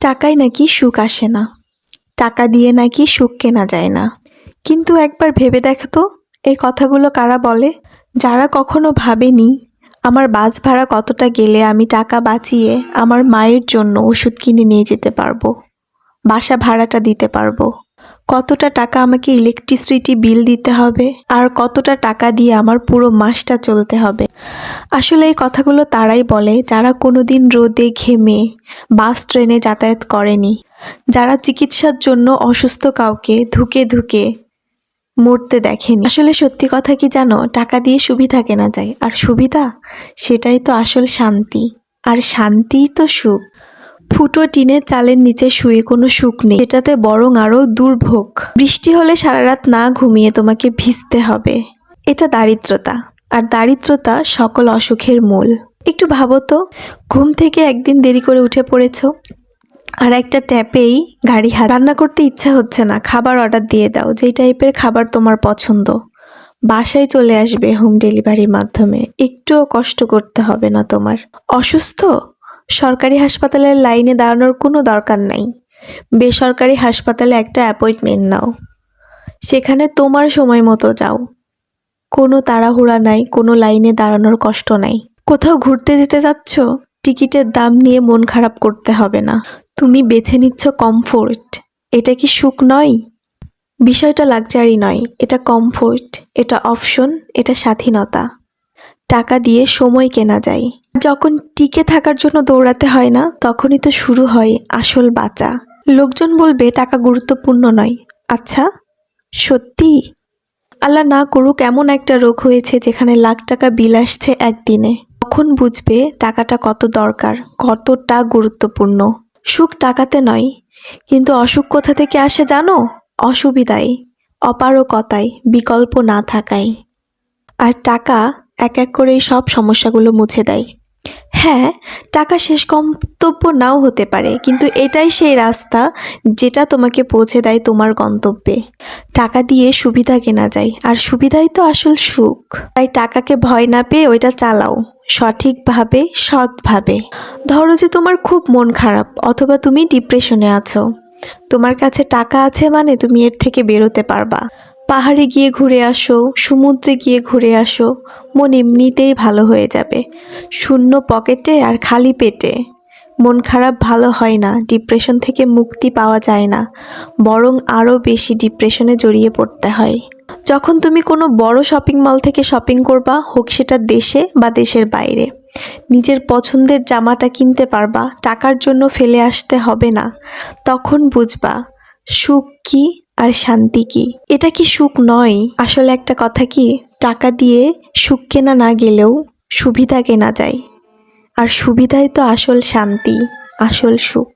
টাকায় নাকি সুখ আসে না, টাকা দিয়ে নাকি সুখ কেনা যায় না। কিন্তু একবার ভেবে দেখো তো, এই কথাগুলো কারা বলে? যারা কখনো ভাবেনি আমার বাস ভাড়া কতটা গেলে আমি টাকা বাঁচিয়ে আমার মায়ের জন্য ওষুধ কিনে নিয়ে যেতে পারবো, বাসা ভাড়াটা দিতে পারবো, কতটা টাকা আমাকে ইলেকট্রিসিটি বিল দিতে হবে, আর কতটা টাকা দিয়ে আমার পুরো মাসটা চলতে হবে। আসলে এই কথাগুলো তারাই বলে যারা কোনোদিন রোদে ঘেমে বাস ট্রেনে যাতায়াত করেনি, যারা চিকিৎসার জন্য অসুস্থ কাউকে ধুকে ধুকে মরতে দেখেনি। আসলে সত্যি কথা কি জানো, টাকা দিয়ে সুবিধা কেনা যায়, আর সুবিধা সেটাই তো আসল শান্তি, আর শান্তিই তো সুখ। ফুটো টিনের চালের নিচে শুয়ে কোনো সুখ নেই, এটাতে বরং আরও দুর্ভোগ। বৃষ্টি হলে সারা রাত না ঘুমিয়ে তোমাকে ভিজতে হবে, এটা দারিদ্রতা, আর দারিদ্রতা সকল অসুখের মূল। একটু ভাবো তো, ঘুম থেকে একদিন দেরি করে উঠে পড়েছো, আর একটা ট্যাপেই গাড়ি হাত, রান্না করতে ইচ্ছা হচ্ছে না, খাবার অর্ডার দিয়ে দাও, যেই টাইপের খাবার তোমার পছন্দ বাসায় চলে আসবে হোম ডেলিভারির মাধ্যমে, একটুও কষ্ট করতে হবে না তোমার। অসুস্থ, সরকারি হাসপাতালের লাইনে দাঁড়ানোর কোনো দরকার নাই, বেসরকারি হাসপাতালে একটা অ্যাপয়েন্টমেন্ট নাও, সেখানে তোমার সময় মতো যাও, কোনো তাড়াহুড়া নাই, কোনো লাইনে দাঁড়ানোর কষ্ট নাই। কোথাও ঘুরতে যেতে যাচ্ছ, টিকিটের দাম নিয়ে মন খারাপ করতে হবে না, তুমি বেছে নিচ্ছ কমফোর্ট। এটা কি সুখ নয়? বিষয়টা লাক্সারি নয়, এটা কমফোর্ট, এটা অপশন, এটা স্বাধীনতা। টাকা দিয়ে সময় কেনা যায়। যখন টিকে থাকার জন্য দৌড়াতে হয় না, তখনই তো শুরু হয় আসল বাঁচা। লোকজন বলবে টাকা গুরুত্বপূর্ণ নয়, আচ্ছা সত্যি? আল্লাহ না করুক এমন একটা রোগ হয়েছে যেখানে লাখ টাকা বিল আসছে একদিনে, তখন বুঝবে টাকাটা কত দরকার, কতটা গুরুত্বপূর্ণ। সুখ টাকাতে নয়, কিন্তু অসুখ কোথা থেকে আসে জানো? অসুবিধায়, অপারগতায়, বিকল্প না থাকায়। আর টাকা এক এক করে এই সব সমস্যাগুলো মুছে দেয়। হ্যাঁ, টাকা শেষ গন্তব্য নাও হতে পারে, কিন্তু এটাই সেই রাস্তা যেটা তোমাকে পৌঁছে দেয় তোমার গন্তব্যে। টাকা দিয়ে সুবিধা কেনা যায়, আর সুবিধাই তো আসল সুখ। তাই টাকাকে ভয় না পেয়ে ওইটা চালাও, সঠিকভাবে, সৎভাবে। ধরো যে তোমার খুব মন খারাপ, অথবা তুমি ডিপ্রেশনে আছো, তোমার কাছে টাকা আছে মানে তুমি এর থেকে বেরোতে পারবা। পাহাড়ে গিয়ে ঘুরে আসো, সমুদ্রে গিয়ে ঘুরে আসো, মন এমনিতেই ভালো হয়ে যাবে। শূন্য পকেটে আর খালি পেটে মন খারাপ ভালো হয় না, ডিপ্রেশন থেকে মুক্তি পাওয়া যায় না, বরং আরও বেশি ডিপ্রেশনে জড়িয়ে পড়তে হয়। যখন তুমি কোনো বড় শপিং মল থেকে শপিং করবা, হোক সেটা দেশে বা দেশের বাইরে, নিজের পছন্দের জামাটা কিনতে পারবা, টাকার জন্য ফেলে আসতে হবে না, তখন বুঝবা সুখ কি আর শান্তি কি। এটা কি সুখ নয়? আসলে একটা কথা কি, টাকা দিয়ে সুখ কেনা না গেলেও সুবিধা কেনা যায়, আর সুবিধাই তো আসল শান্তি, আসল সুখ।